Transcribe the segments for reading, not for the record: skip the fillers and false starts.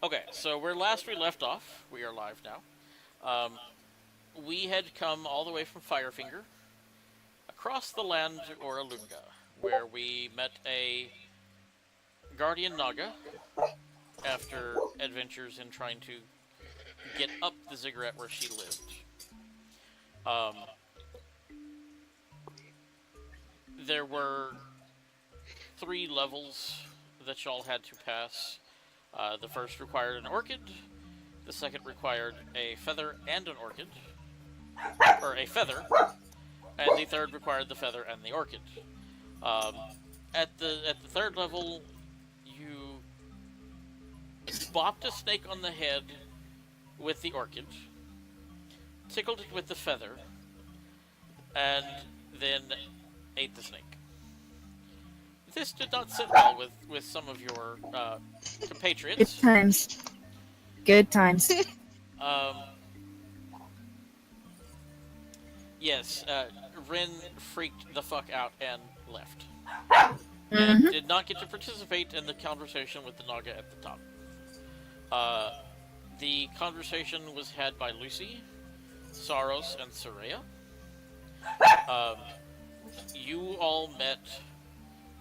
Okay, so where last we left off, we are live now. Um, we had come all the way from Firefinger across the land to Oralunga, where we met a guardian Naga after adventures in trying to get up the ziggurat where she lived. Um, there were 3 levels that y'all had to pass. The first required an orchid, the second required a feather and an orchid, or a feather, and the third required the feather and the orchid. Um, at the third level, you bopped a snake on the head with the orchid, tickled it with the feather, and then ate the snake. This did not sit well with some of your Good compatriots. times. Good times. Um, yes, Rin freaked the fuck out and left. And Mm-hmm. did not get to participate in the conversation with the Naga at the top. The conversation was had by Lucy, Saros, and Soraya. Um, you all met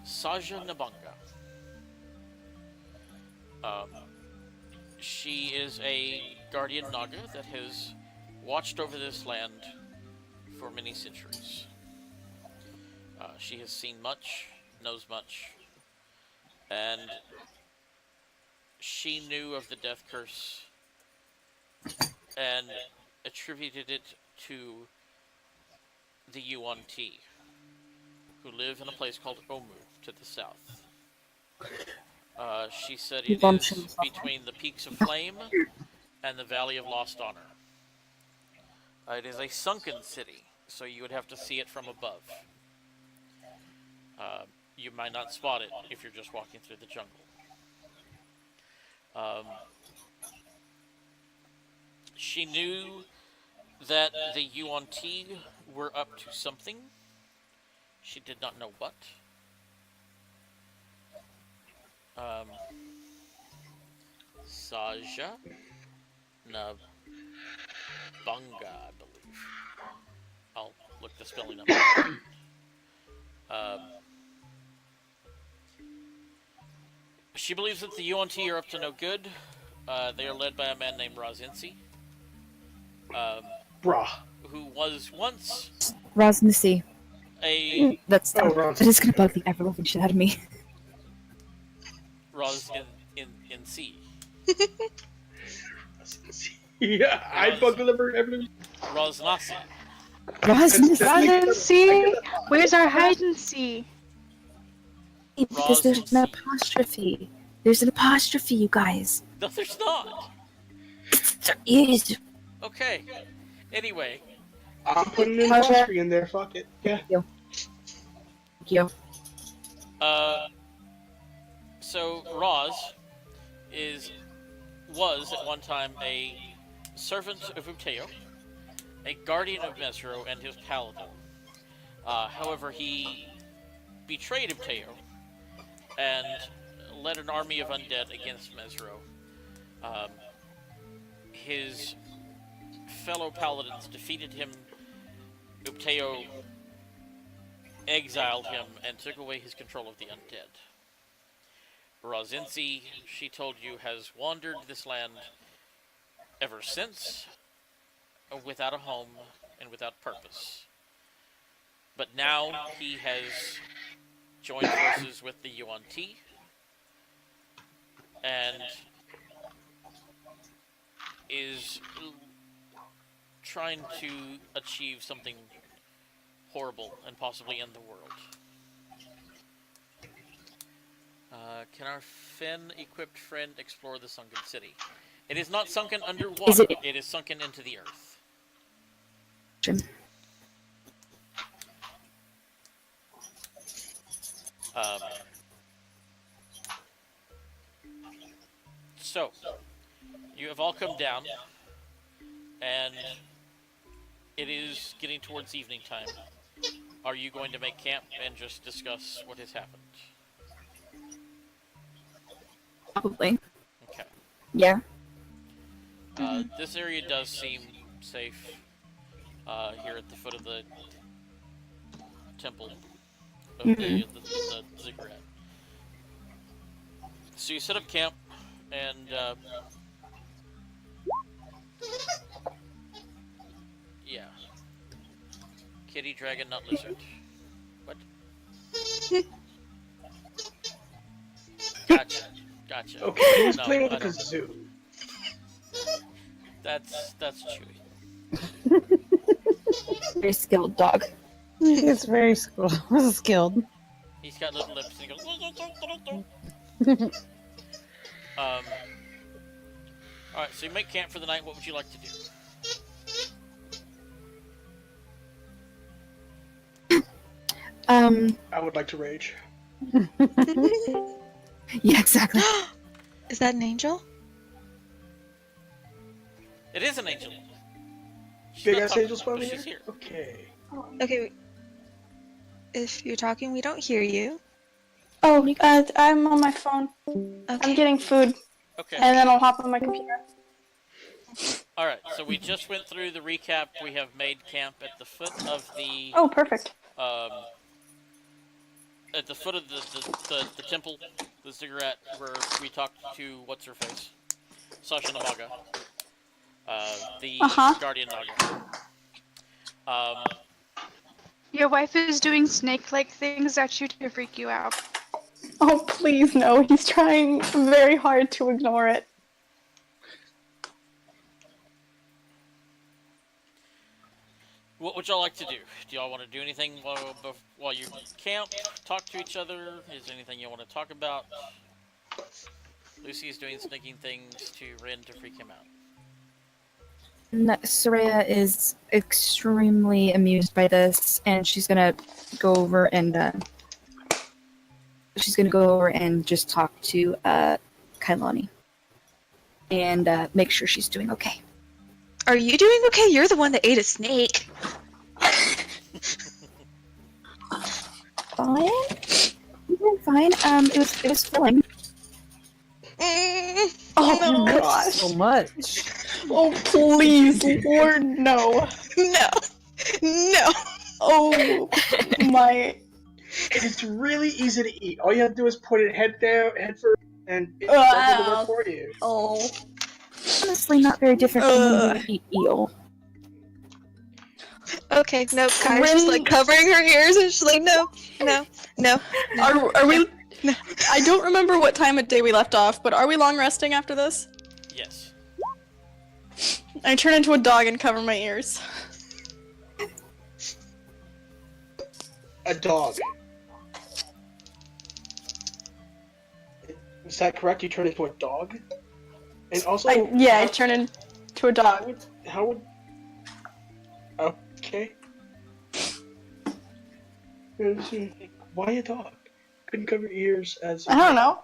Saja Nabanga. Um, she is a guardian Naga that has watched over this land for many centuries. She has seen much, knows much, and she knew of the death curse and attributed it to the Yuan-Ti, who live in a place called Omu to the south. She said it is between the Peaks of Flame and the Valley of Lost Honor. It is a sunken city, so you would have to see it from above. You might not spot it if you're just walking through the jungle. She knew that the Yuan-Ti were up to something. She did not know what. Saja Nabanga, I believe. I'll look the spelling up. She believes that the Yuan-Ti are up to no good. They are led by a man named Razinsi, Bruh. who was once Rosnacy. a That's Oh, that is gonna bug the ever-loving shit out of me. Raz in C. Yeah, I fucking never. Raznasi. Rosnacy. Run and see? Where's our hide and see? Because there's an Rosnacy. apostrophe. There's an apostrophe, you guys. No, there's not. There is. Okay. Anyway, I'm putting an apostrophe in there. Fuck it. Yeah. Thank you. so Roz was at one time a servant of Uteo, a guardian of Mesro and his paladin. However, he betrayed Uteo and led an army of undead against Mesro. His fellow paladins defeated him. Uteo exiled him and took away his control of the undead. Razinsi, she told you, has wandered this land ever since, without a home and without purpose. But now he has joined forces with the Yuan-Ti and is trying to achieve something horrible and possibly end the world. Can our Fen-equipped friend explore the sunken city? It is not sunken underwater, it is sunken into the earth. So, you have all come down, and it is getting towards evening time. Are you going to make camp and just discuss what has happened? Probably. Okay. Yeah. This area does seem safe here at the foot of the temple of Mm-hmm. the ziggurat. So you set up camp, and yeah, kitty, dragon, not lizard. What? Gotcha. Okay, who's No, playing with I a don't. kazoo? That's Chewy. Very skilled dog. It's very skilled. He's got little lips and he goes. All right. So you make camp for the night. What would you like to do? I would like to rage. Yeah, exactly. Is that an angel? It is an angel. She's Big not ass talking, angel spawn but she's here. Okay. Okay. If you're talking, we don't hear you. Oh, I'm on my phone. Okay. I'm getting food, Okay. and then I'll hop on my computer. All right. So we just went through the recap. We have made camp at the foot of the Oh, perfect. at the foot of the temple, the ziggurat, where we talked to what's her face, Sasha Navaga, the guardian Naga. Your wife is doing snake-like things at you to freak you out. Oh, please no. He's trying very hard to ignore it. What would y'all like to do? Do y'all want to do anything while you camp? Talk to each other? Is there anything you want to talk about? Lucy is doing sneaking things to Rin to freak him out. Soraya is extremely amused by this, and she's gonna go over and just talk to Kailani and make sure she's doing okay. Are you doing okay? You're the one that ate a snake. Fine. You're doing fine. It was filling. Oh, No. gosh. So much. Oh, please, Lord, no. No. No. Oh, my. It's really easy to eat. All you have to do is put it head down, head first, and it does the work for you. Oh. Honestly, not very different from when you eat eel. Okay, no. Kai's just like covering her ears and she's like, no. Are we... No. I don't remember what time of day we left off, but are we long resting after this? Yes. I turn into a dog and cover my ears. A dog. Is that correct? You turn into a dog? And also, I turn into a dog. how would... Okay. Why a dog? Couldn't cover your ears as... I don't know.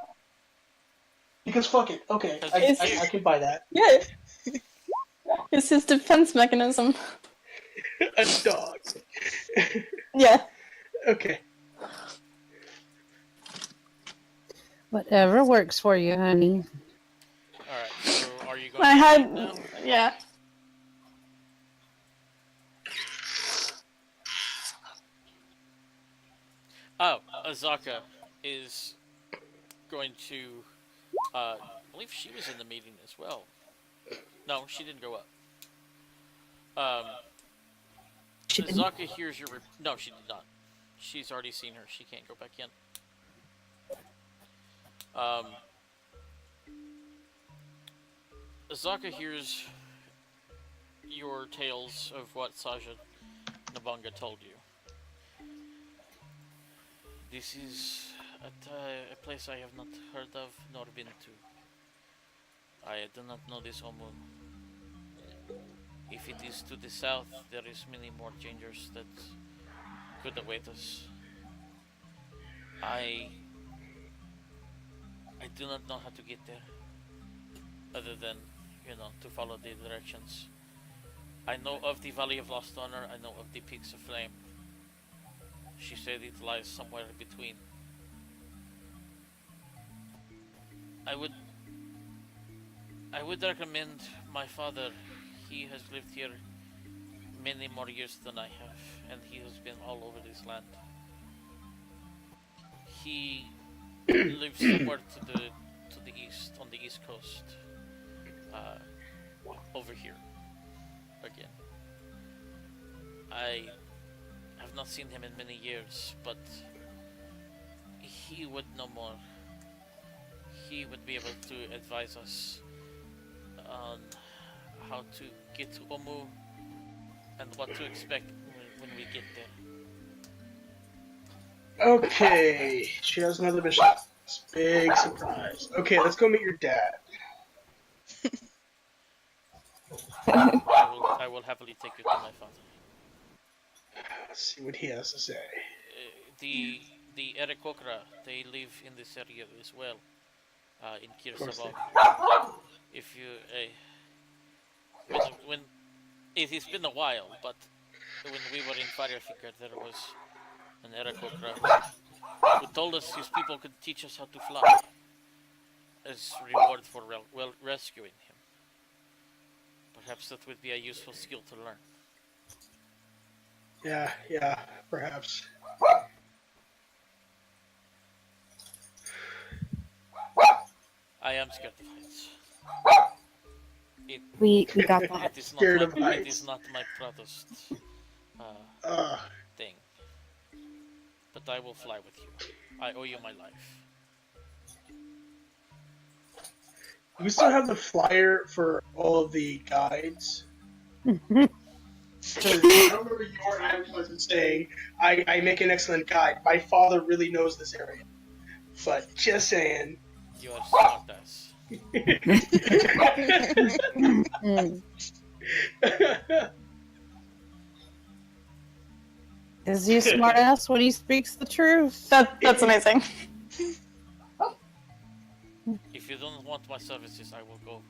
Because fuck it. Okay, I can buy that. Yeah. It's his defense mechanism. A dog. Yeah. Okay. Whatever works for you, honey. All right. So are you going? I to had... now? Yeah. Oh, Azaka is going to. I believe she was in the meeting as well. No, she didn't go up. She didn't. Azaka hears your. No, she did not. She's already seen her. She can't go back in. Azaka hears your tales of what Saja Nabanga told you. This is a place I have not heard of nor been to. I do not know this Omun. If it is to the south, there is many more dangers that could await us. I do not know how to get there, other than, to follow the directions. I know of the Valley of Lost Honor, I know of the Peaks of Flame. She said it lies somewhere between. I would recommend my father. He has lived here many more years than I have, and he has been all over this land. He lives somewhere to the east, on the east coast. Uh, Over here, again. I have not seen him in many years, but he would know more. He would be able to advise us on how to get to Omu and what to expect when we get there. Okay, she has another mission. Big surprise. Okay, let's go meet your dad. I will happily take you to my father. Let's see what he has to say. The Erekokra, they live in this area as well, in Of course they Kirsabal. If you, when it has been a while, but when we were in Firefinger, there was an Erekokra who told us his people could teach us how to fly as reward for rescuing him. Perhaps that would be a useful skill to learn. Yeah, perhaps. I am scared of heights. We got that. It is Scared not of my, it heights. is not my proudest Uh, thing. But I will fly with you. I owe you my life. we still have the flyer for all of the guides. Because I remember you or I was saying, I make an excellent guide. My father really knows this area. But just saying. You are smart ass. Mm. Is he a smart ass when he speaks the truth? That's amazing. If you don't want my services, I will go.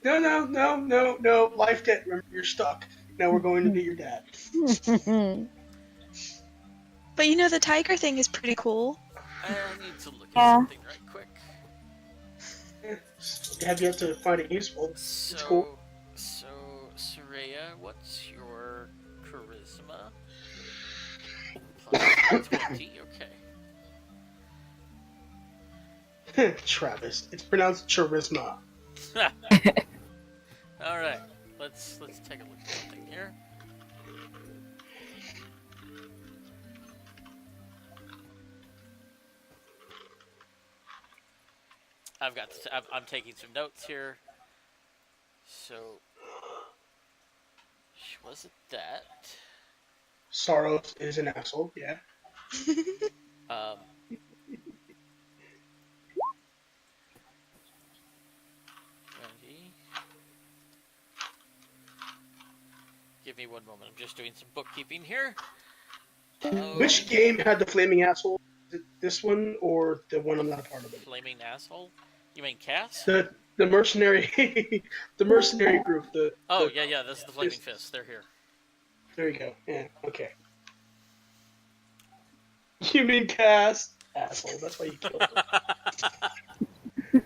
No. Life debt. Remember, you're stuck. Now we're going to meet your dad. But you know, the tiger thing is pretty cool. I need to look at Yeah. something right quick. Have you to find it useful? So, It's cool. So, Soraya, what's your charisma? Plus 20, okay. Travis. It's pronounced charisma. Alright, let's take a look at something here. I'm taking some notes here. So, was it that? Soros is an asshole, yeah. Um, give me one moment. I'm just doing some bookkeeping here. Which game had the flaming asshole? Is it this one or the one I'm not a part of? Flaming asshole? You mean Cass? The mercenary, the mercenary group. Yeah. This is the Flaming Fist. They're here. There you go. Yeah. Okay. You mean Cass? Asshole. That's why you killed him.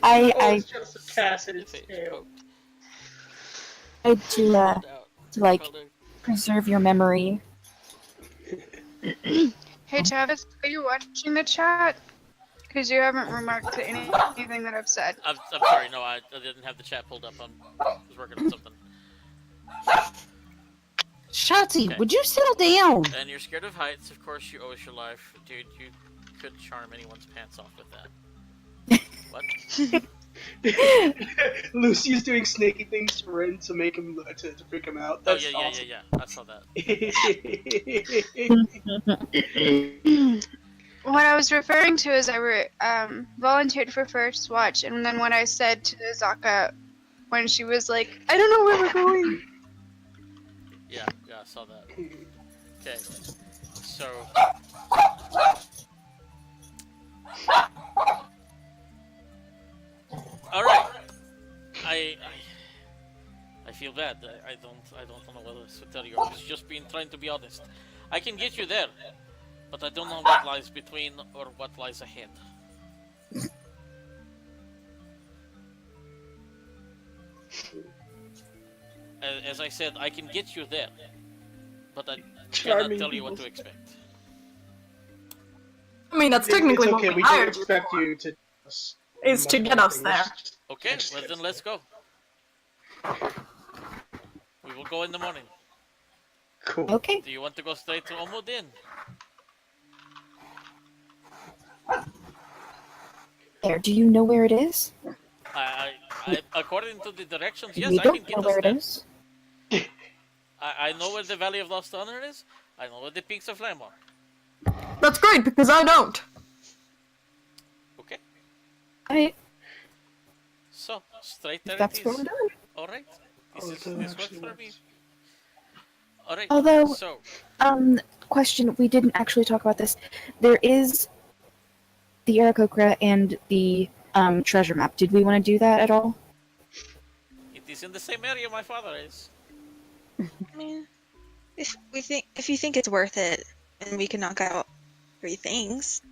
I Just a Cass in its tail. to like preserve your memory. Hey Travis, are you watching the chat? Because you haven't remarked to anything that I've said. I'm sorry, no, I didn't have the chat pulled up. I was working on something. Shotzi, Okay. would you settle down? And you're scared of heights, of course you owe us your life. Dude, you could charm anyone's pants off with that. What? Lucy's doing snaky things to Rin to make him to freak him out. That's awesome. Yeah. I saw that. What I was referring to is I volunteered for First Watch, and then when I said to Zaka, when she was like, I don't know where we're going. Yeah, I saw that. Okay, so... Alright! I feel bad. I don't know what else to tell you. I was just trying to be honest. I can get you there, but I don't know what lies between or what lies ahead. as I said, I can get you there, but I cannot Charming tell you what to people. expect. I mean, that's It's technically okay. what We we do hired you expect for, you to us is to much get more us things. there. Okay, well then let's go. We will go in the morning. Cool. Okay. Do you want to go straight to Omodin? There. Do you know where it is? According to the directions, yes, We I can don't get know us where it there. is. I know where the Valley of Lost Honor is. I know where the Peaks of Flame are. That's great, because I don't. Okay, I. so straight there That's it what is. we're doing. All right, this Oh, is so this actually works for me. works. All right. Although- So Question. We didn't actually talk about this. There is the Aarakocra and the treasure map. Did we want to do that at all? it is in the same area my father is. I mean, if you think it's worth it, and we can knock out 3 things.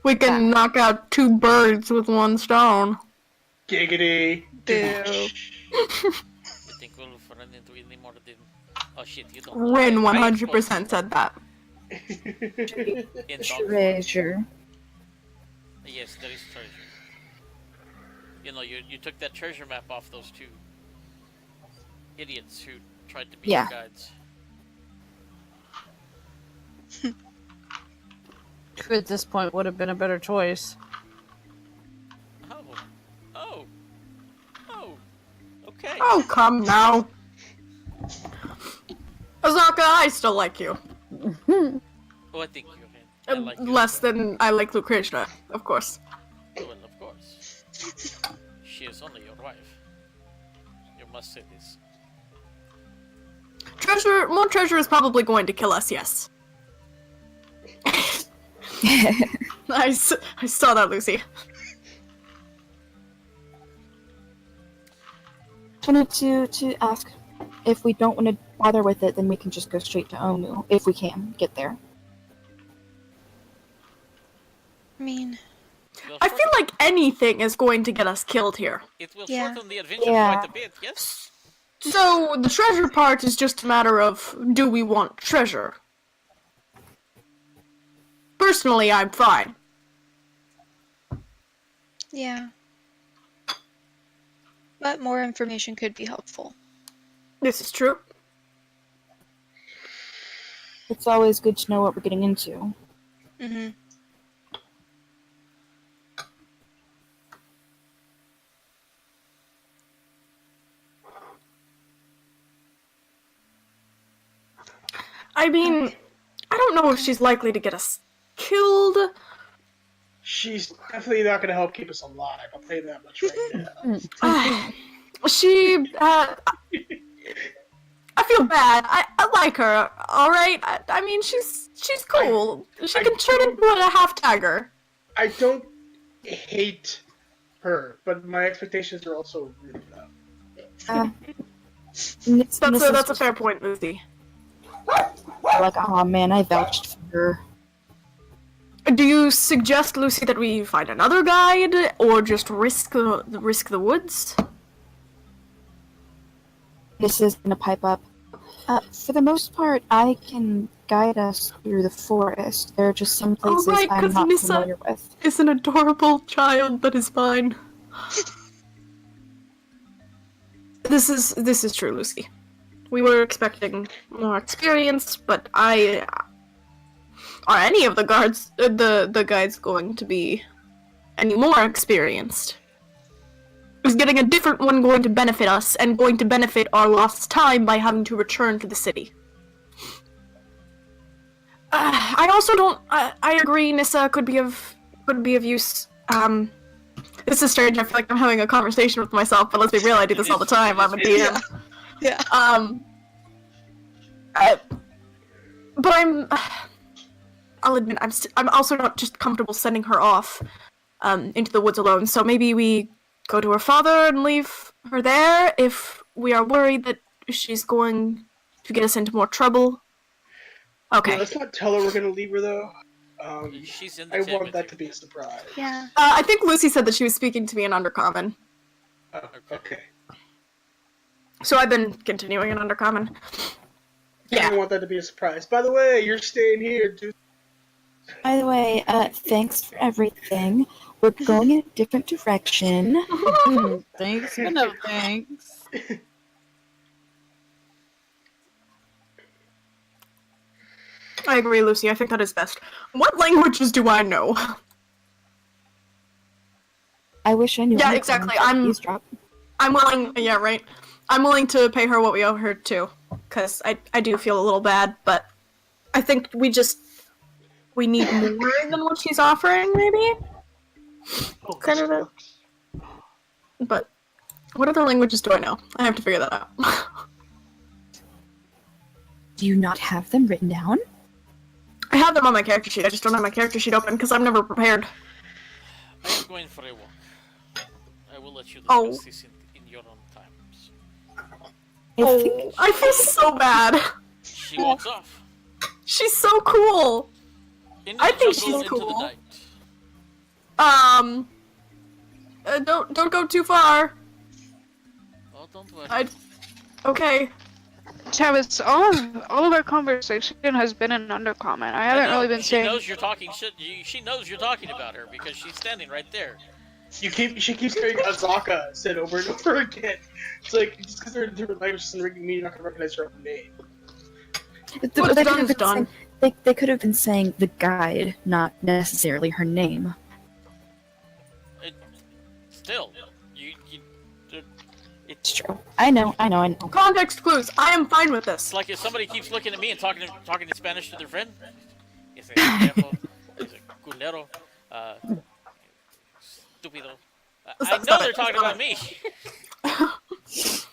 We can knock out 2 birds with 1 stone. Giggity. Boo. You think we'll run into any more than? Oh shit! You don't. Rin I am supposed 100% said that. to- in dog Treasure. Yes, there is treasure. You know, you took that treasure map off those 2 idiots who tried to be Yeah. your guides. Who at this point would have been a better choice. Oh. Okay. Oh, come now. Azaka, I still like you. Oh, I think you. I like you. Less than I like Lucretia, of course. Well, of course. She is only your wife. You must say this. More treasure is probably going to kill us, yes. I saw that, Lucy. Wanted to ask if we don't want to bother with it, then we can just go straight to Omu if we can get there. I mean, Will I feel shorten- like anything is going to get us killed here. it will Yeah. shorten the adventure Yeah. quite a bit. Yes. So, the treasure part is just a matter of, do we want treasure? Personally, I'm fine. yeah. But more information could be helpful. This is true. It's always good to know what we're getting into. Mm-hmm. I mean, I don't know if she's likely to get us killed. She's definitely not going to help keep us alive. I'll tell you that much right now. I feel bad. I like her, alright? I mean, she's cool. She can turn into a half tiger. I don't hate her, but my expectations are also really low. That's a fair point, Lucy. Like, oh man, I vouched for her. Do you suggest, Lucy, that we find another guide, or just risk the woods? This is gonna pipe up. For the most part, I can guide us through the forest. There are just some places right, I'm 'cause not Nissa- familiar with. It's an adorable child that is mine. This is true, Lucy. We were expecting more experience, but are any of the guides going to be any more experienced? Is getting a different one going to benefit us and going to benefit our lost time by having to return to the city? I also don't. I agree. Nissa could be of use. This is strange. I feel like I'm having a conversation with myself, but let's be real. I do this all the time. I'm a DM. Yeah. But I'll admit, I'm also not just comfortable sending her off, into the woods alone. So maybe we go to her father and leave her there if we are worried that she's going to get us into more trouble. Okay. Yeah, let's not tell her we're going to leave her, though. She's in the I tent want with that you. to be a surprise. Yeah. I think Lucy said that she was speaking to me in Undercommon. Oh, okay. So I've been continuing in Undercommon. I Yeah. don't want that to be a surprise. By the way, you're staying here, dude. By the way, thanks for everything. We're going in a different direction. Thanks, but no thanks. I agree, Lucy. I think that is best. What languages do I know? I wish I knew. Yeah, any exactly. of them. Eavesdrop. I'm willing. Yeah, right. I'm willing to pay her what we owe her too, because I do feel a little bad, but I think we need more than what she's offering, maybe. Kind of a. But what other languages do I know? I have to figure that out. Do you not have them written down? I have them on my character sheet. I just don't have my character sheet open because I'm never prepared. I am going for a walk. I will let you discuss Oh. this in your own times. I feel so bad. She walks off. She's so cool. Into I the think jungle, she's into the cool. night. Don't go too far. Oh, don't worry. Okay. Travis, all of our conversation has been in Undercommon. I haven't really been she saying. knows you're talking shit. She knows you're talking about her because she's standing right there. She keeps hearing Azaka said over and over again. It's like, just because they're in different languages doesn't mean you're not going to recognize her own name. What's They could done have is been done. saying- They could have been saying the guide, not necessarily her name. Still, It's true. I know. Context clues. I am fine with this. it's like if somebody keeps looking at me and talking in Spanish to their friend. It's a tiempo, it's a culero, stupido. I know they're talking about me. So,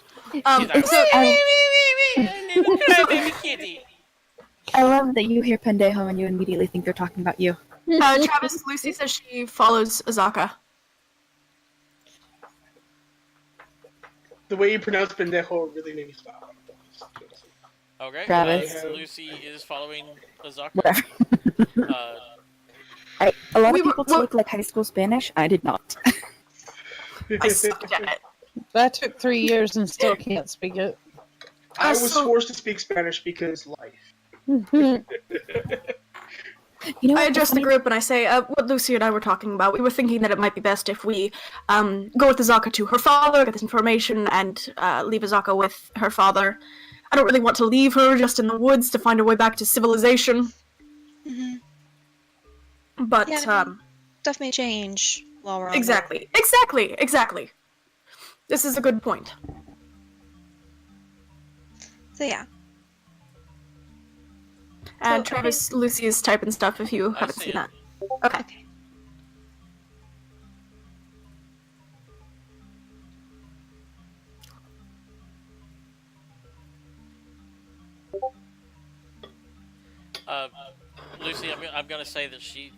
Baby kitty. I love that you hear pendejo and you immediately think they're talking about you. Travis, Lucy says she follows Azaka. The way you pronounce pendejo really made me stop. Okay, Travis. Lucy is following Azaka. Whatever. A lot of people take like high school Spanish. I did not. I suck at it. That took 3 years and still can't speak it. I was So- forced to speak Spanish because life. You know, I what, address the funny- group and I say, what Lucy and I were talking about. We were thinking that it might be best if we go with Azaka to her father, get this information, and leave Azaka with her father. I don't really want to leave her just in the woods to find her way back to civilization. Mhm. But, Yeah, Stuff may change while we're on exactly. This is a good point. So yeah. And So, Travis, Lucy is typing stuff if you I haven't see seen it. that. Okay. Okay. Lucy, I'm gonna say that she's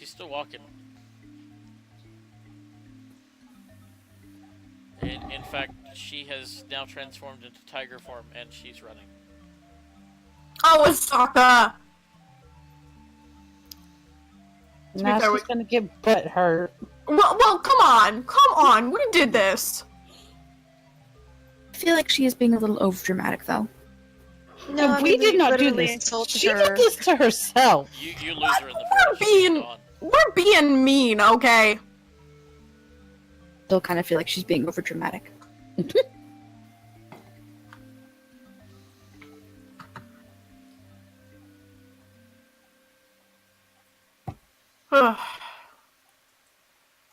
still walking. In fact, she has now transformed into tiger form and she's running. Oh, Azaka! Now fair, she's gonna get butt hurt. Well, come on! We did this! I feel like she is being a little overdramatic, though. No, I We mean, did not do literally this. insulted She her. did this to herself. You lose her in the We're forest. She's being- gone. We're being mean, okay? Still kind of feel like she's being overdramatic.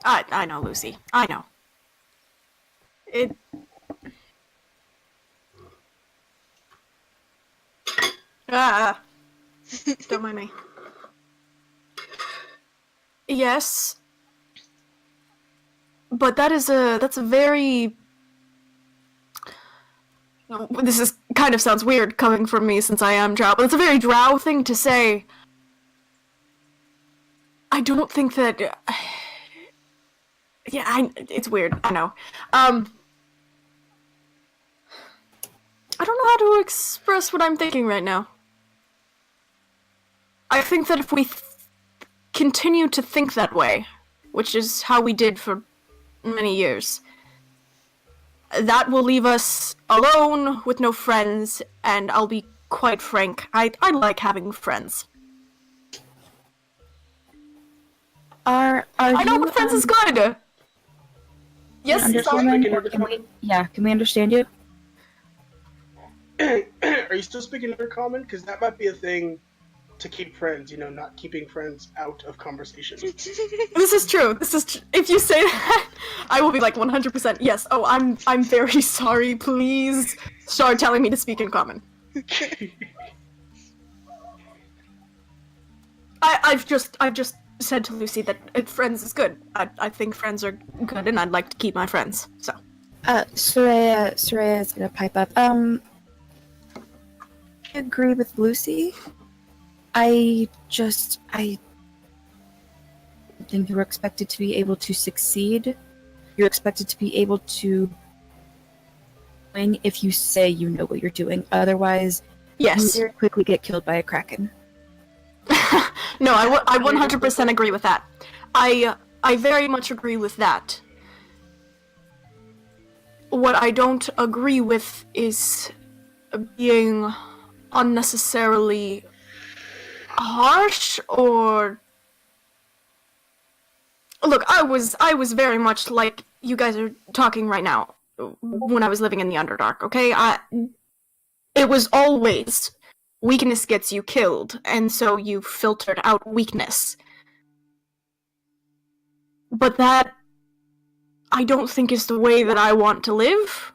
I know, Lucy. I know. It... Ah. Don't mind me. Yes. But that's a very... This is kind of sounds weird coming from me since I am Drow, but it's a very Drow thing to say. I don't think that... Yeah, it's weird, I know. I don't know how to express what I'm thinking right now. I think that if we continue to think that way, which is how we did for many years, that will leave us alone with no friends, and I'll be quite frank, I like having friends. Are I know, you, but friends is good! Yes, Understand. sorry. Can we understand you? Are you still speaking under common? Because that might be a thing to keep friends. Not keeping friends out of conversation. This is true. If you say that, I will be like 100% yes. Oh, I'm very sorry. Please start telling me to speak in common. I've just said to Lucy that friends is good. I think friends are good, and I'd like to keep my friends. So. Soraya is gonna pipe up. I agree with Lucy. I think you're expected to be able to succeed. You're expected to be able to win if you say you know what you're doing. Otherwise, Yes. you very quickly get killed by a kraken. No, I 100% agree with that. I very much agree with that. What I don't agree with is being unnecessarily harsh or... Look, I was very much like you guys are talking right now when I was living in the Underdark, okay? It was always weakness gets you killed, and so you filtered out weakness. But that, I don't think is the way that I want to live.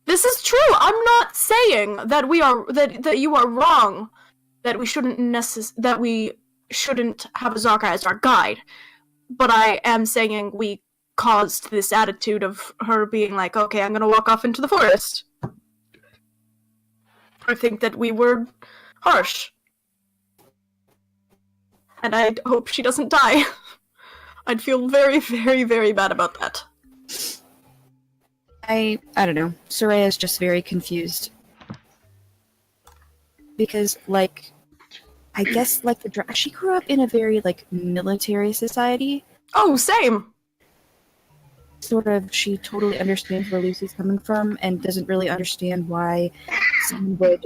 This is true. I'm not saying that that you are wrong, that we shouldn't have Azaka as our guide. But I am saying we caused this attitude of her being like, okay, I'm gonna walk off into the forest. I think that we were harsh. And I hope she doesn't die. I'd feel very, very, very bad about that. I don't know. Soraya is just very confused. Because, I guess, she grew up in a very, military society. Oh, same! Sort of, she totally understands where Lucy's coming from and doesn't really understand why someone would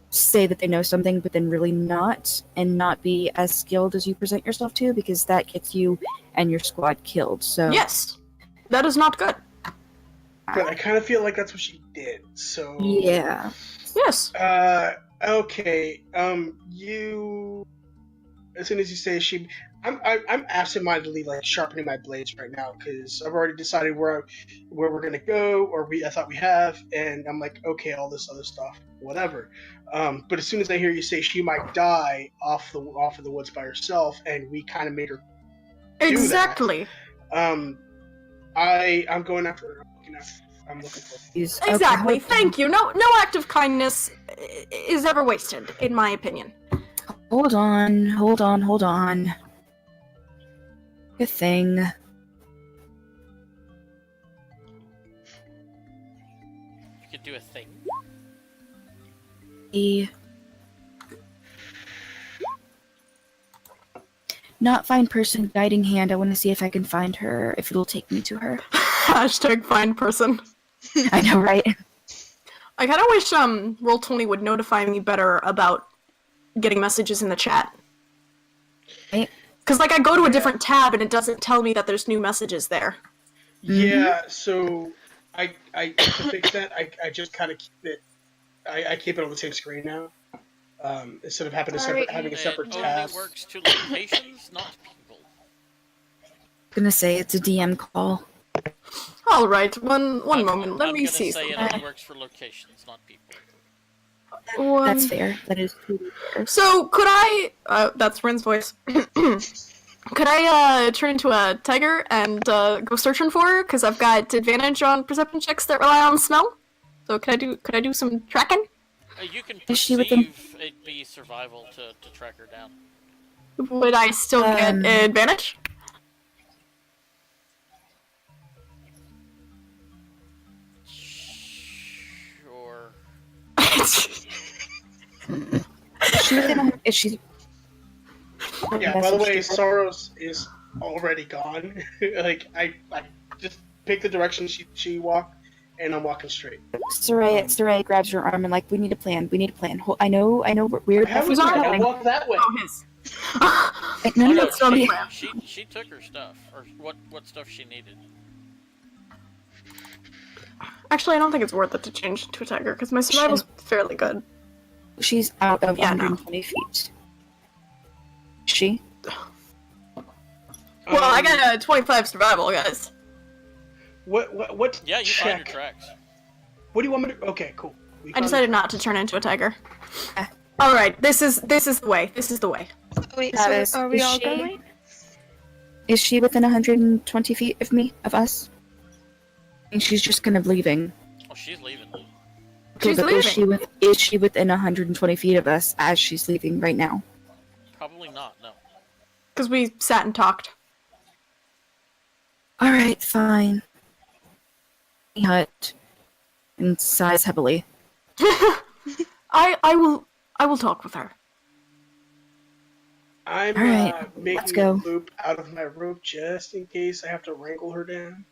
say that they know something but then really not, and not be as skilled as you present yourself to, because that gets you and your squad killed, so... Yes! That is not good. But I kind of feel like that's what she did, so... Yeah. Yes! Okay, you... As soon as you say she... I'm absentmindedly, sharpening my blades right now, because I've already decided where we're gonna go, or I thought we have, and I'm like, okay, all this other stuff, whatever. But as soon as I hear you say she might die off of the woods by herself, and we kind of made her Exactly! I'm going after her. I'm looking for her. Exactly, Okay, thank you! No act of kindness is ever wasted, in my opinion. Hold on. Good thing. You could do a thing. Not find person guiding hand. I want to see if I can find her, if it'll take me to her. Hashtag find person. I know, right? I kinda wish, Roll20 would notify me better about getting messages in the chat. Right. Because, I go to a different tab and it doesn't tell me that there's new messages there. Yeah, so I to fix that, I just kind of keep it. I keep it on the same screen now, instead of having a separate It tab. only works to locations, not people. Gonna say it's a DM call. Alright, one moment, let I'm me gonna see say something. it only works for locations, not people. That's fair. That is totally fair. So, could I... that's Ren's voice. Could I, turn into a tiger and, go searching for her? Because I've got advantage on perception checks that rely on smell. So, could I do some tracking? You can Is she within- perceive it be survival to track her down. Would I still get advantage? Sure. Is she? Yeah. By the way, Soros is already gone. I just picked the direction she walked, and I'm walking straight. Soraya grabs your arm and like, we need a plan. I know, we're I have a definitely plan. I helping. walk that way. Oh, his. No, Oh, no, no, it's not me. she took her stuff, or what stuff she needed. Actually, I don't think it's worth it to change into a tiger because my survival's fairly good. She's out of Yeah, no. 120 feet. She? Well, I got a 25 survival, guys. What? Yeah, you check? find your tracks. What do you want me to? Okay, cool. I decided not to turn into a tiger. All right, this is the way. This is the way. Wait, Travis, so are we is all she- going? Is she within 120 feet of us? And she's just kind of leaving. Oh, she's leaving. Okay, She's but leaving. is she within 120 feet of us as she's leaving right now? Probably not. No. Because we sat and talked. Alright, fine. Hut. And sighs heavily. I will talk with her. I'm Alright, let's making go. a loop out of my rope just in case I have to wrangle her down.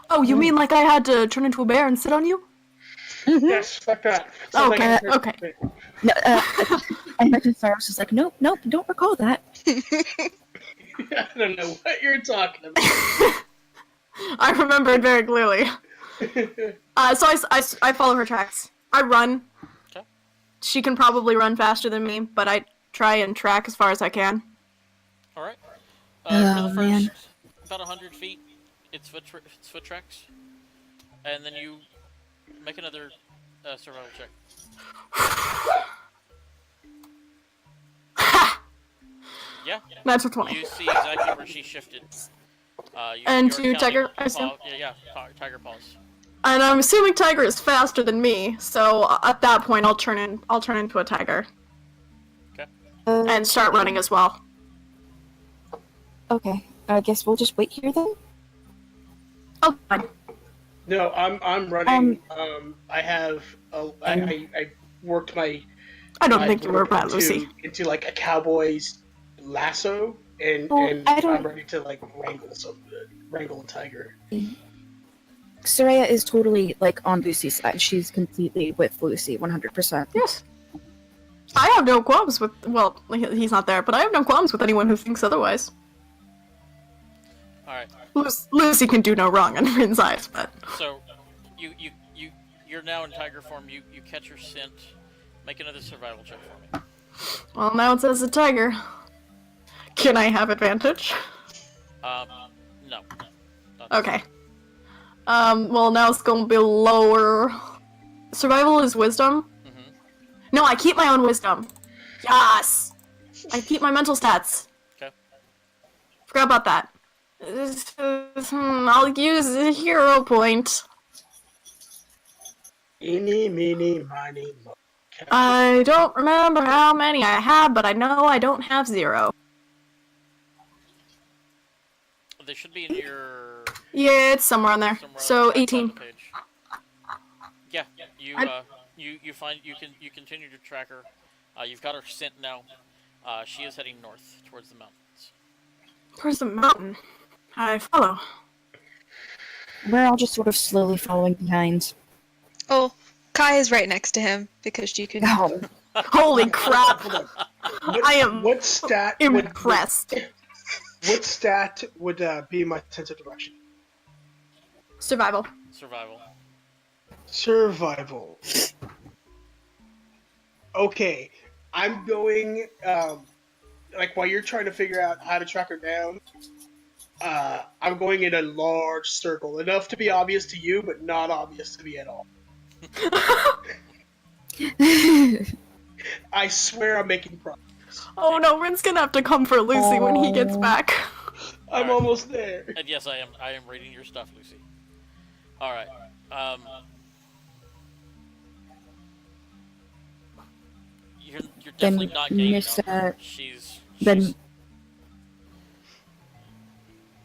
Oh, you mean like I had to turn into a bear and sit on you? Yes, like that. Sounds Okay, like a- okay. No, I imagine Cyrus was like, nope, don't recall that. I don't know what you're talking about. I remember it very clearly. So I follow her tracks. I run. Okay. She can probably run faster than me, but I try and track as far as I can. All right. Oh, For the first man. about 100 feet, it's foot tracks, and then you make another survival check. Yeah. That's for 20. You see exactly where she shifted. And you're to Tiger, counting I assume? Tiger paws. And I'm assuming Tiger is faster than me, so at that point I'll turn into a tiger and start running as well. Okay, I guess we'll just wait here then? Oh, fine. No, I'm running. I have I worked my. I don't my think you were rope bad, into- Lucy. Into like a cowboy's lasso, and Well, and I don't- I'm ready to like wrangle a tiger. Soraya is totally, like, on Lucy's side. She's completely with Lucy, 100%. Yes. I have no qualms with. Well, he's not there, but I have no qualms with anyone who thinks otherwise. All right. Lucy can do no wrong in Rin's eyes, but So, you're now in tiger form. You catch her scent. Make another survival check for me. well, now it says a tiger. Can I have advantage? No. Not Okay. Well, now it's gonna be lower. Survival is wisdom. Mhm. No, I keep my own wisdom. Yes! I keep my mental stats. Okay. Forgot about that. I'll use a hero point. Eeny, meeny, miny, mo. I don't remember how many I have, but I know I don't have 0. They should be in your Yeah, it's somewhere on there. somewhere So on the back 18. side of the page. Yeah, you find you continue to track her. You've got her scent now. She is heading north towards the mountains. Where's the mountain? I follow. We're all just sort of slowly following behind. Oh, Kai is right next to him because she could. Oh, Holy crap! I am What stat? impressed. What stat would be my sense of direction? Survival. Survival. Survival. Okay, I'm going. Like while you're trying to figure out how to track her down, I'm going in a large circle, enough to be obvious to you, but not obvious to me at all. I swear I'm making progress. Oh no, Rin's gonna have to come for Lucy when he gets Oh. back. I'm Alright. almost there. And yes, I am reading your stuff, Lucy. All right. You're Then definitely not gaining Miss, on her. She's then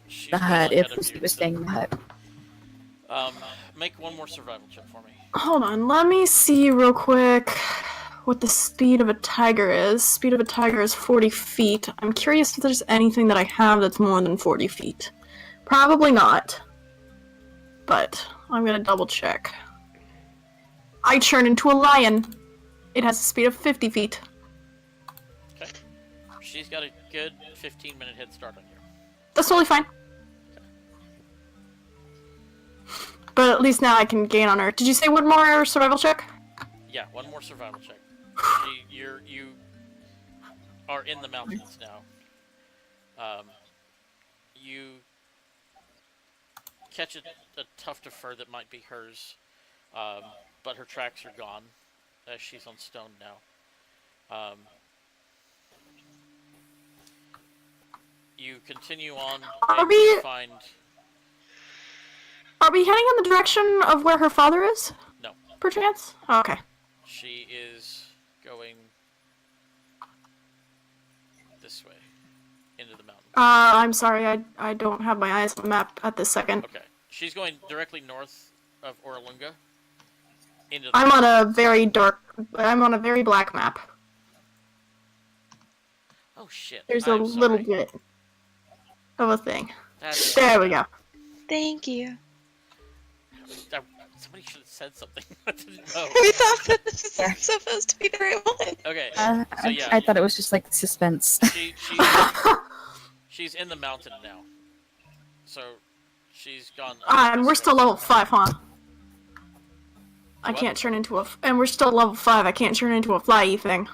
she's the well hut, ahead if of Lucy you, was so, staying in the hut. Make one more survival check for me. Hold on, let me see real quick what the speed of a tiger is. Speed of a tiger is 40 feet. I'm curious if there's anything that I have that's more than 40 feet. Probably not. But I'm gonna double check. I turn into a lion. It has a speed of 50 feet. Okay. She's got a good 15-minute head start on you. That's totally fine. But at least now I can gain on her. Did you say one more survival check? Yeah, one more survival check. You are in the mountains now. You catch a tuft of fur that might be hers, but her tracks are gone, as she's on stone now. You continue on and you find... Are we heading in the direction of where her father is? No. Perchance? Oh, okay. She is going this way, into the mountain. I'm sorry, I don't have my eyes on the map at this second. Okay. She's going directly north of Oralunga. Into the I'm on a very black map. Oh shit. There's I'm a little sorry. bit of a thing. That's There we go. Thank you. Somebody should have said something. I didn't know. We thought that this was supposed to be the right one. Okay. So I, yeah, I thought it was just like suspense. she's in the mountain now. So she's gone. And we're still level 5, huh? I What? can't turn into and we're still level 5. I can't turn into a fly thing.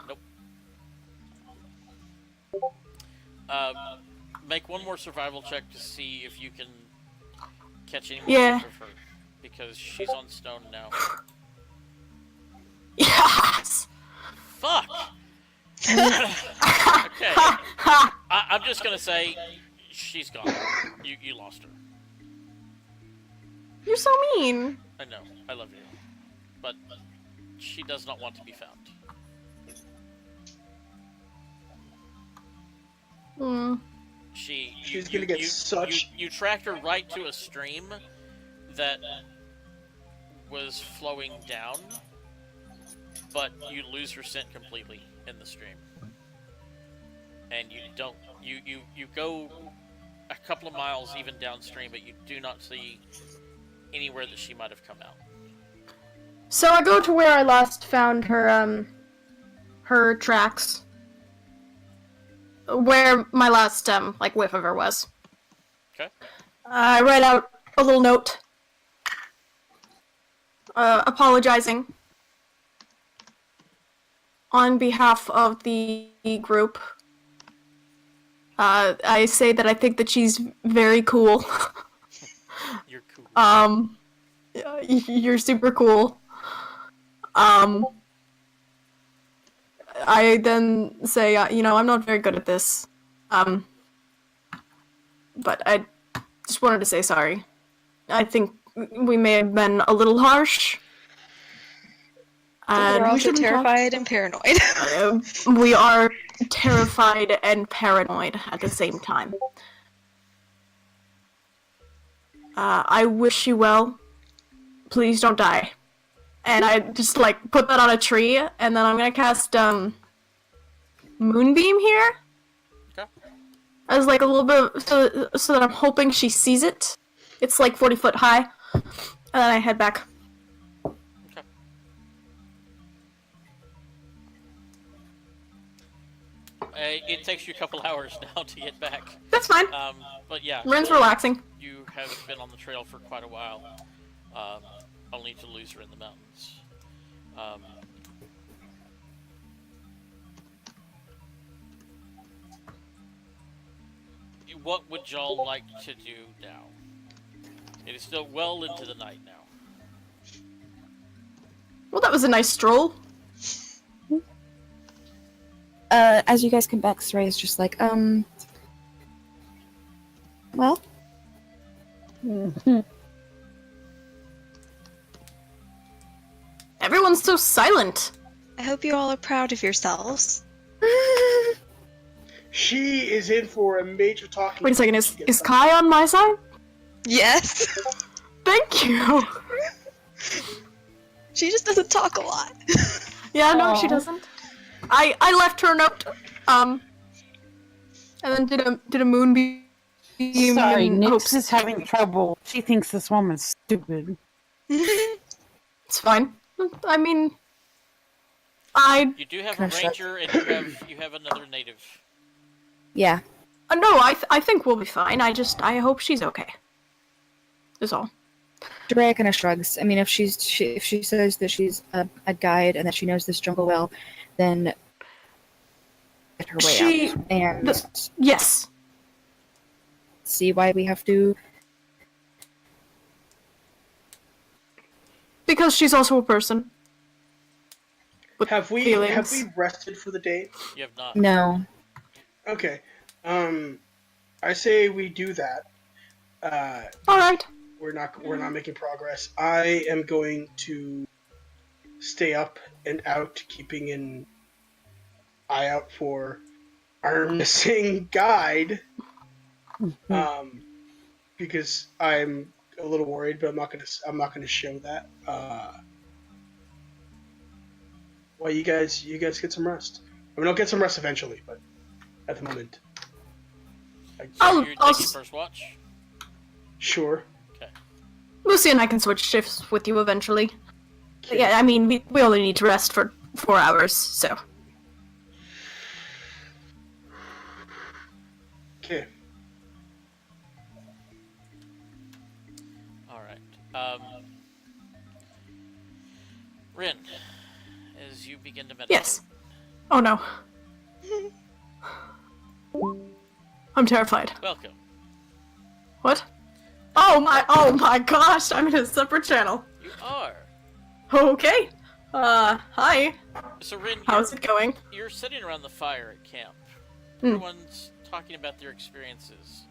Make one more survival check to see if you can catch any more Yeah. of her, because she's on stone now. Yes. Fuck. Okay. I'm just gonna say she's gone. You lost her. You're so mean. I know. I love you, but she does not want to be found. Hmm. She's gonna get such. You tracked her right to a stream that was flowing down, but you lose her scent completely in the stream. And you don't. You go a couple of miles even downstream, but you do not see anywhere that she might have come out. So I go to where I last found her her tracks. Where my last whiff of her was. Okay. I write out a little note apologizing on behalf of the group. I say that I think that she's very cool. You're cool. You're super cool. I then say, I'm not very good at this. But I just wanted to say sorry. I think we may have been a little harsh. We're And we also shouldn't have- terrified and paranoid. we are terrified and paranoid at the same time. I wish you well. Please don't die. And I just put that on a tree, and then I'm gonna cast Moonbeam here. Okay. As a little bit so that I'm hoping she sees it. It's 40 foot high. And then I head back. Okay. It takes you a couple hours now to get back. That's fine. But yeah. Ren's relaxing. You have been on the trail for quite a while, only to lose her in the mountains. What would y'all like to do now? It is still well into the night now. Well, that was a nice stroll. As you guys come back, Soraya is just well, Everyone's so silent. I hope you all are proud of yourselves. She is in for a major talking. Wait a second, is Kai on my side? Yes. Thank you. She just doesn't talk a lot. Yeah, no, she Aw. doesn't. I left her a note, and then did a moonbeam. Sorry, in Nix hopes- is having trouble. She thinks this woman's stupid. It's fine. I mean, I You do have Can a I shut- ranger, and you have another native. Yeah. no, I think we'll be fine. I hope she's okay. Is all. Drea kind of shrugs. I mean, if if she says that she's a guide and that she knows this jungle well, then get her way She- out and Yes. see why we have to. Because she's also a person. With Have we feelings. rested for the day? You have not. No. Okay. I say we do that. Alright. We're not making progress. I am going to stay up and out, keeping an eye out for our missing guide. Because I'm a little worried, but I'm not gonna show that. Well, you guys get some rest. I mean, I'll get some rest eventually, but at the moment, I'll- You're I'll taking s- first watch? sure. Okay. Lucy and I can switch shifts with you eventually. Okay. Yeah, I mean, we only need to rest for 4 hours, so. Okay. Alright. Rin, as you begin to meditate. Yes. Oh no. I'm terrified. Welcome. What? Oh my gosh, I'm in a separate channel. You are. Okay. Hi. So Rin, How's it going? you're sitting around the fire at camp. Hmm. Everyone's talking about their experiences,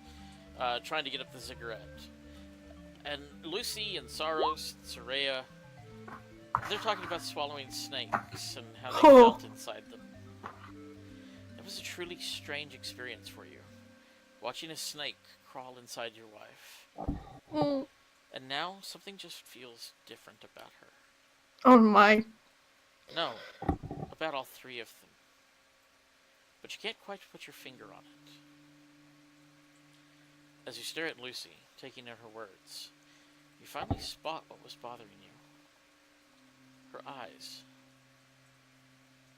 trying to get up the ziggurat. And Lucy and Saros and Soraya, they're talking about swallowing snakes and how they Oh. felt inside them. It was a truly strange experience for you, watching a snake crawl inside your wife. Mm. And now something just feels different about her. Oh my. No, about all three of them. But you can't quite put your finger on it. As you stare at Lucy, taking in her words, you finally spot what was bothering you. Her eyes.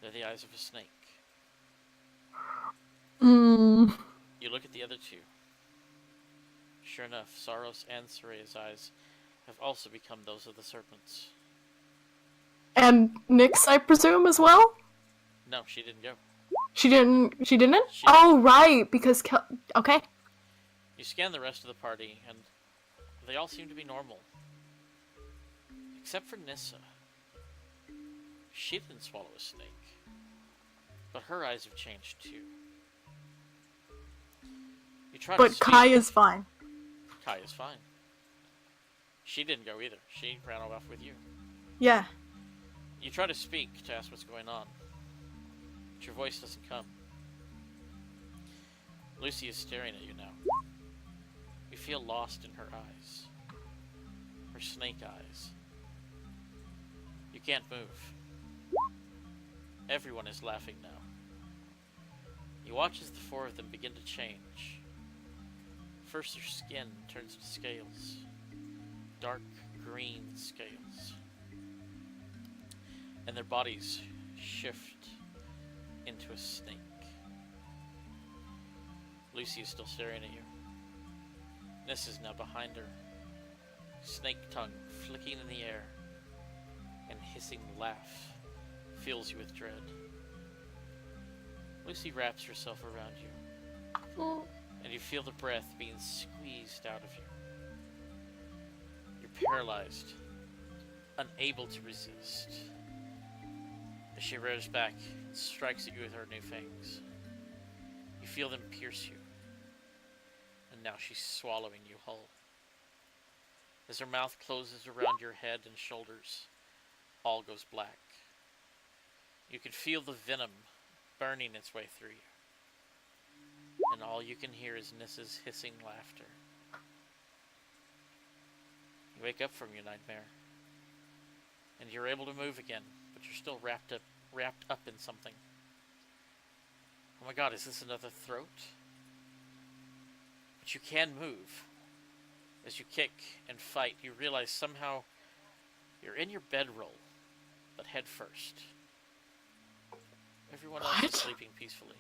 They're the eyes of a snake. Mm. You look at the other two. Sure enough, Saros and Soraya's eyes have also become those of the serpents. And Nyx, I presume, as well? No, she didn't go. She didn't? She Oh, right, because okay. You scan the rest of the party, and they all seem to be normal. Except for Nissa. She didn't swallow a snake. But her eyes have changed too. You try to But speak. Kai is fine. Kai is fine. She didn't go either. She ran off with you. Yeah. You try to speak to ask what's going on. But your voice doesn't come. Lucy is staring at you now. You feel lost in her eyes. Her snake eyes. You can't move. Everyone is laughing now. You watch as the four of them begin to change. First their skin turns to scales. Dark green scales. And their bodies shift into a snake. Lucy is still staring at you. Ness is now behind her. Snake tongue flicking in the air. And hissing laugh fills you with dread. Lucy wraps herself around you. And you feel the breath being squeezed out of you. You're paralyzed. Unable to resist. As she rears back and strikes at you with her new fangs. You feel them pierce you. And now she's swallowing you whole. As her mouth closes around your head and shoulders, all goes black. You can feel the venom burning its way through you. And all you can hear is Nissa's hissing laughter. You wake up from your nightmare. And you're able to move again, but you're still wrapped up in something. Oh my god, is this another throat? But you can move. As you kick and fight, you realize somehow you're in your bedroll, but head first. Everyone else is What? sleeping peacefully.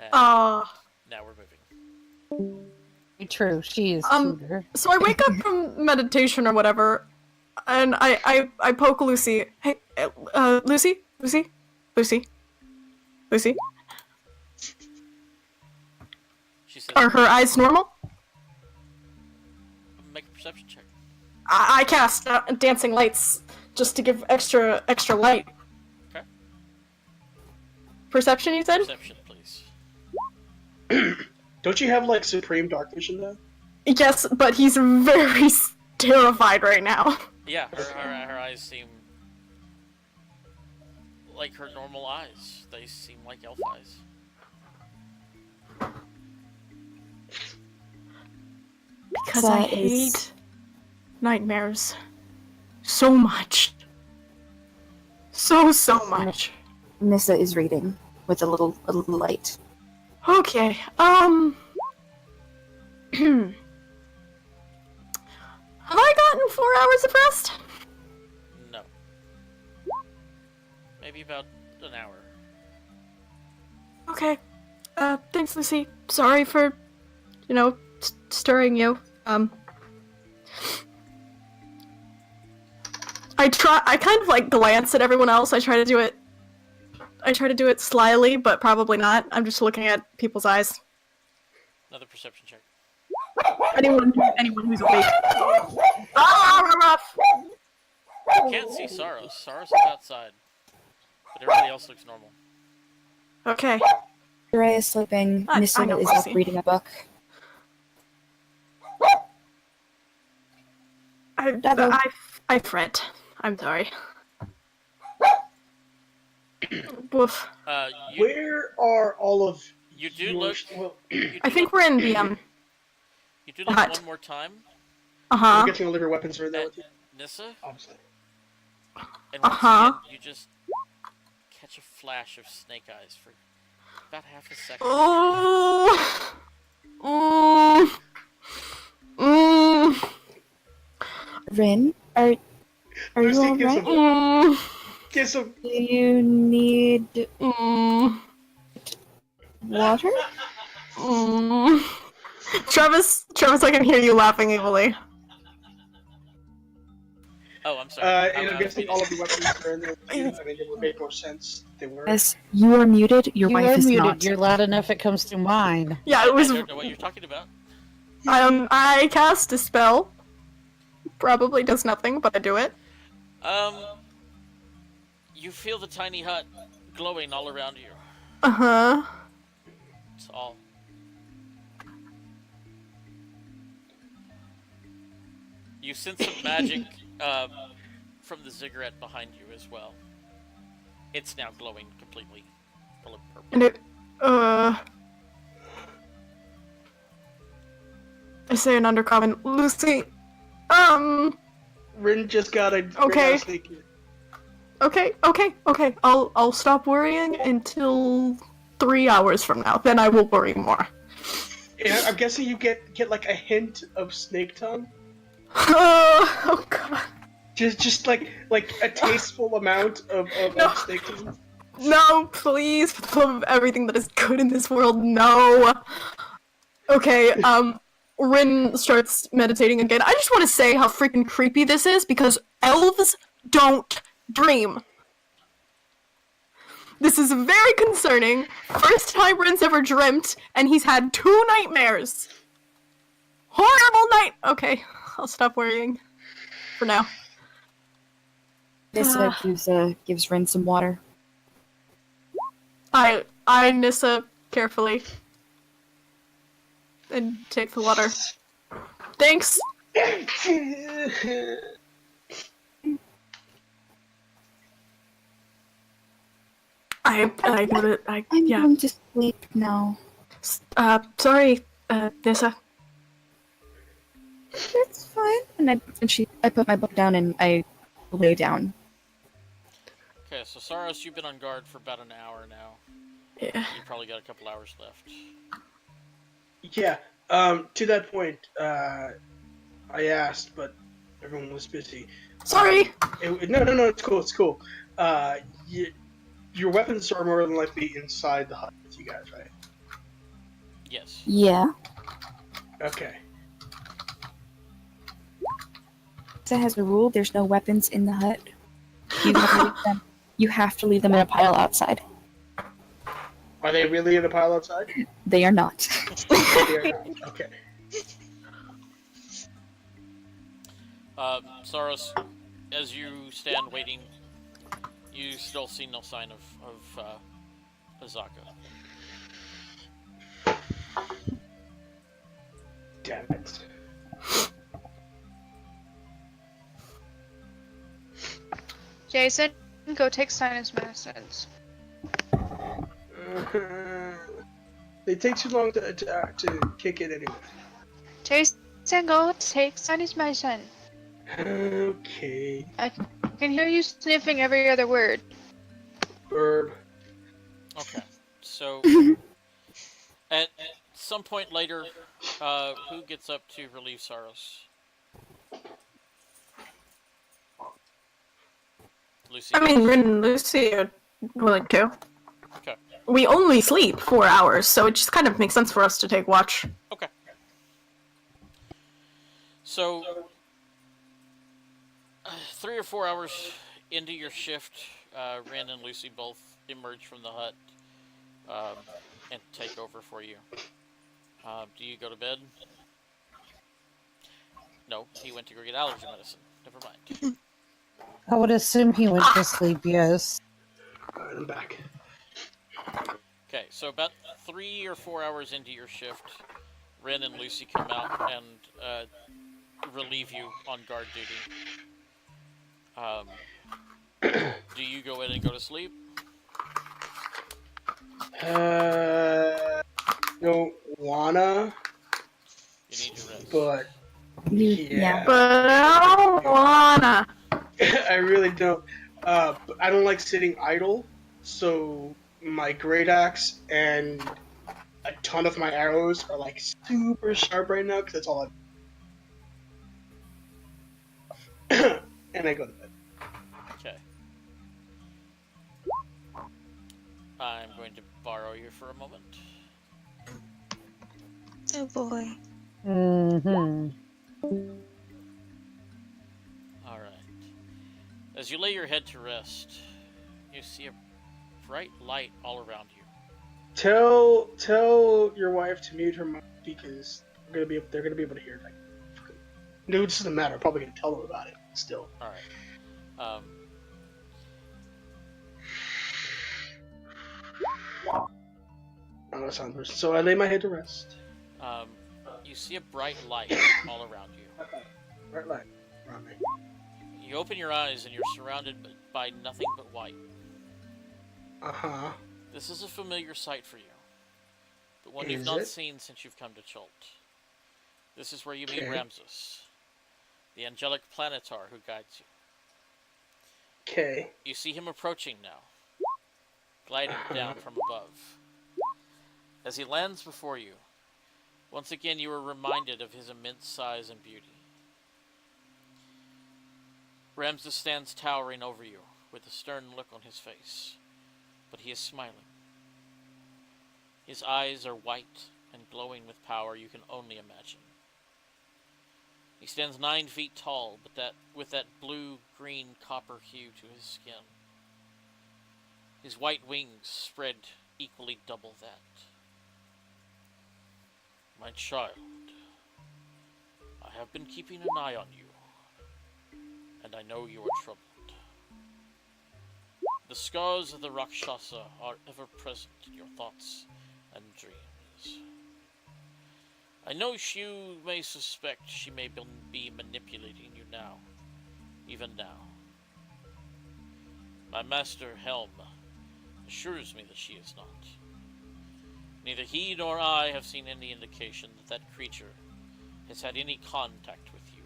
And now we're moving. True, she is Um, cuter. So I wake up from meditation or whatever, and I poke Lucy. Hey, Lucy? Lucy? Lucy? Lucy? She says, Are her eyes normal? make a perception check. I cast dancing lights just to give extra light. Okay. Perception, you said? Perception, please. Don't you have like supreme dark vision though? Yes, but he's very terrified right now. Yeah, her eyes seem like her normal eyes. They seem like elf eyes. Because I That is- hate nightmares so much. So much. Nissa is reading with a little light. Okay, have I gotten 4 hours of rest? No. Maybe about an hour. Okay. Thanks, Lucy. Sorry for, stirring you. I kind of like glance at everyone else. I try to do it slyly, but probably not. I'm just looking at people's eyes. Another perception check. Anyone who's awake. Ah, You can't see Saros. Saros is outside. But everybody else looks normal. Okay. Uriah is sleeping. I Nissa know, is up Lucy. reading a book. I fret. I'm sorry. Woof. Where are all of You do your... look. Well, You do I think look, we're in the You do look What? one more time Uh-huh. I'm guessing all of your weapons are there at with you? Nissa, Obviously. and once Uh-huh. again you just catch a flash of snake eyes for about half a second. Oh. Mm. Rin, are you Lucy, all get right? some... Mm. Get some... Do you need Mm. water? Mm. Travis, I can hear you laughing evilly. Oh, I'm sorry. and I I'm was guessing muted. all of the weapons are in there with you. I mean, it would make more sense if they were. Yes, you are muted. Your You wife are is muted. not. You're loud enough it comes through mine. Yeah, it was. I don't know what you're talking about. I cast a spell. Probably does nothing, but I do it. You feel the tiny hut glowing all around you. Uh-huh. It's all. You sense some magic from the ziggurat behind you as well. It's now glowing completely full of purple. And it, I say in undercommon, Lucy, Rin just got a... Okay. Rin got a snake here. Okay. I'll stop worrying until 3 hours from now. Then I will worry more. Yeah, I'm guessing you get like a hint of snake tongue. Oh god. Just like a tasteful amount of No. snake tongue. No, please, for the love of everything that is good in this world, no. Okay, Rin starts meditating again. I just want to say how freaking creepy this is because elves don't dream. This is very concerning. First time Rin's ever dreamt, and he's had 2 nightmares. Horrible night. Okay, I'll stop worrying for now. Nissa gives Rin some water. I Nissa carefully and take the water. Thanks. I got it. I'm Yeah. going to sleep now. Sorry, Nissa. It's fine. And I put my book down and I lay down. Okay, so Saros, you've been on guard for about an hour now. Yeah. You probably got a couple hours left. Yeah. To that point, I asked, but everyone was busy. Sorry. No, it's cool, it's cool. Your weapons are more than likely inside the hut with you guys, right? Yes. Yeah. Okay. It has a rule. There's no weapons in the hut. You have to leave them. You have to leave them in a pile outside. Are they really in a pile outside? They are not. They are not. Okay. Saros, as you stand waiting, you still see no sign of Azaka. Damn it. Jason, go take sinus medicines. They take too long to kick it anyway. Jason, go take sinus medicine. Okay. I can hear you sniffing every other word. Burb. Okay. So, at some point later, who gets up to relieve Saros? Lucy. I mean, Rin and Lucy are willing to. Okay. We only sleep 4 hours, so it just kind of makes sense for us to take watch. Okay. So, 3 or 4 hours into your shift, Rin and Lucy both emerge from the hut and take over for you. Do you go to bed? No, he went to go get allergy medicine. Never mind. I would assume he went to sleep, yes. Alright, I'm back. Okay, so about 3 or 4 hours into your shift, Rin and Lucy come out and relieve you on guard duty. Do you go in and go to sleep? Don't wanna, You need your rest. but Yeah. But I don't wanna. I really don't. But I don't like sitting idle, so my great axe and a ton of my arrows are like super sharp right now because that's all I. And I go to bed. Okay. I'm going to borrow you for a moment. Oh boy. Mm-hmm. Alright. As you lay your head to rest, you see a bright light all around you. Tell your wife to mute her mic because they're gonna be able to hear it. Like, no, it doesn't matter. I'm probably gonna tell them about it still. Alright. I'm not a sound person, so I lay my head to rest. You see a bright light all around you. Right light around me. You open your eyes and you're surrounded by nothing but white. Uh-huh. This is a familiar sight for you, but one Is you've not it? seen since you've come to Chult. This is where you meet Okay. Ramses, the angelic planetar who guides you. Okay. You see him approaching now, gliding down from above. As he lands before you, once again you are reminded of his immense size and beauty. Ramses stands towering over you, with a stern look on his face, but he is smiling. His eyes are white and glowing with power you can only imagine. He stands 9 feet tall, but with that blue-green copper hue to his skin. His white wings spread equally double that. My child, I have been keeping an eye on you, and I know you are troubled. The scars of the Rakshasa are ever present in your thoughts and dreams. I know you may suspect she may be manipulating you now, even now. My master Helm assures me that she is not. Neither he nor I have seen any indication that that creature has had any contact with you.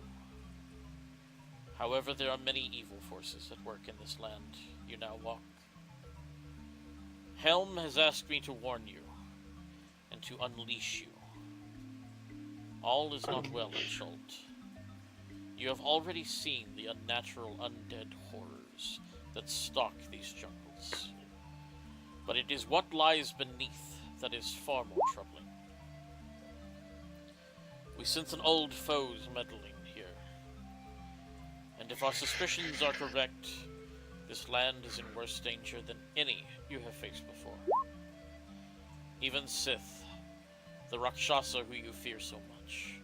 However, there are many evil forces at work in this land you now walk. Helm has asked me to warn you, and to unleash you. All is not well in Chult. You have already seen the unnatural undead horrors that stalk these jungles. But it is what lies beneath that is far more troubling. We sense an old foe's meddling here. And if our suspicions are correct, this land is in worse danger than any you have faced before. Even Sith, the Rakshasa who you fear so much,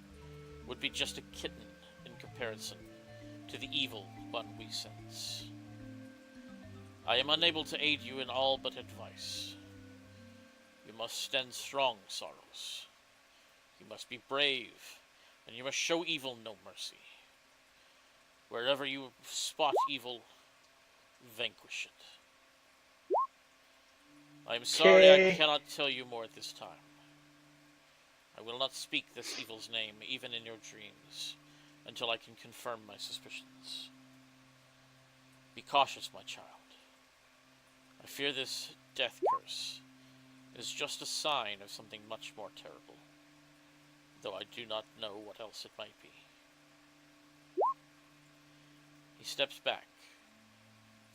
would be just a kitten in comparison to the evil one we sense. I am unable to aid you in all but advice. You must stand strong, Sorrows. You must be brave, and you must show evil no mercy. Wherever you spot evil, vanquish it. I am sorry I cannot tell you more at this time. I will not speak this evil's name, even in your dreams, until I can confirm my suspicions. Be cautious, my child. I fear this death curse is just a sign of something much more terrible, though I do not know what else it might be. He steps back,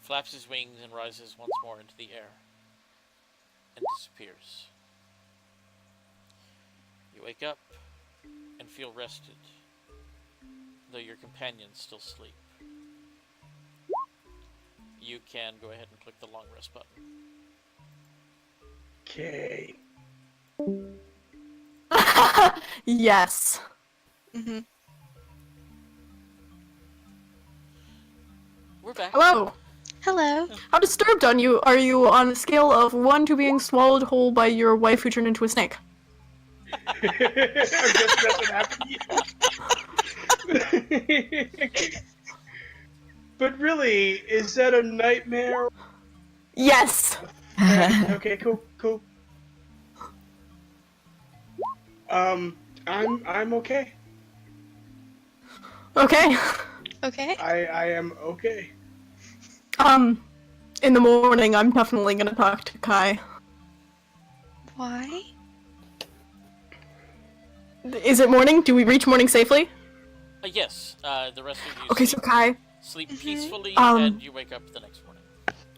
flaps his wings and rises once more into the air, and disappears. You wake up and feel rested, though your companions still sleep. You can go ahead and click the long rest button. Okay. Yes. Mm-hmm. We're back. Hello. Hello. How disturbed are you on a scale of 1 to being swallowed whole by your wife who turned into a snake? I guess that's what happened to you. But really, is that a nightmare? Yes. Okay, cool. I'm okay. Okay. Okay. I am okay. In the morning, I'm definitely gonna talk to Kai. Why? Is it morning? Do we reach morning safely? Yes, the rest of you Okay, sleep, so Kai, sleep peacefully, Um, and you wake up the next morning.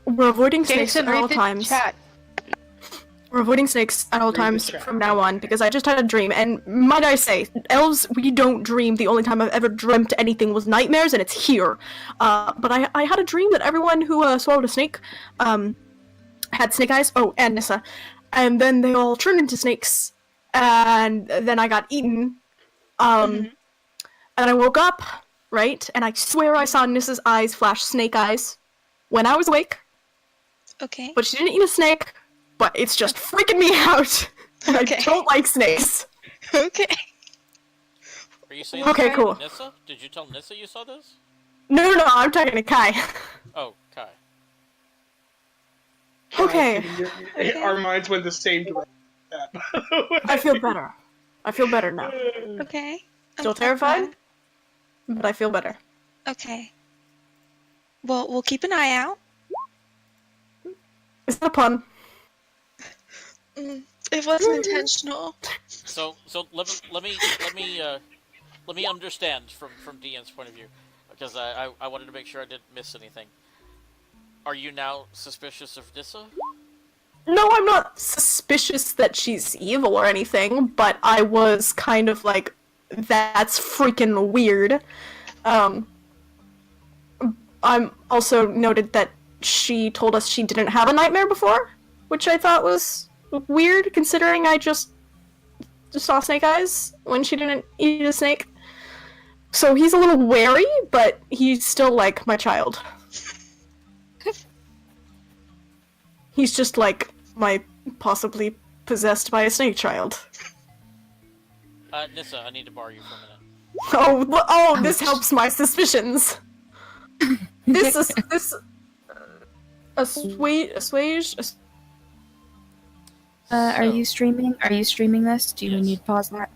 we're avoiding snakes Jason, at all read the times. chat. We're avoiding snakes at all Read the times chat. from now on because I just had a dream, and might I say, elves, we don't dream. The only time I've ever dreamt anything was nightmares, and it's here. But I had a dream that everyone who swallowed a snake had snake eyes. Oh, and Nissa. And then they all turned into snakes, and then I got eaten. And I woke up, right? And I swear I saw Nissa's eyes flash snake eyes when I was awake, Okay. but she didn't eat a snake. But it's just freaking me out. And Okay. I don't like snakes. Okay. Are you saying Okay, this to cool. Nissa? Did you tell Nissa you saw this? No, I'm talking to Kai. Oh, Kai. Okay. Okay. Our minds went the same direction. I feel better. I feel better now. Okay. Still I'm terrified, but I feel better. Okay. Well, we'll keep an eye out. Is that a pun? It wasn't intentional. So let me understand from Dean's point of view, because I wanted to make sure I didn't miss anything. Are you now suspicious of Nissa? No, I'm not suspicious that she's evil or anything, but I was kind of like, that's freaking weird. I'm also noted that she told us she didn't have a nightmare before, which I thought was weird, considering I just saw snake eyes when she didn't eat a snake. So he's a little wary, but he's still like my child. He's just like my possibly possessed by a snake child. Nissa, I need to borrow you for a minute. Oh, this helps my suspicions. Assuage. Are you streaming? Are you streaming this? Do you Yes. need to pause that?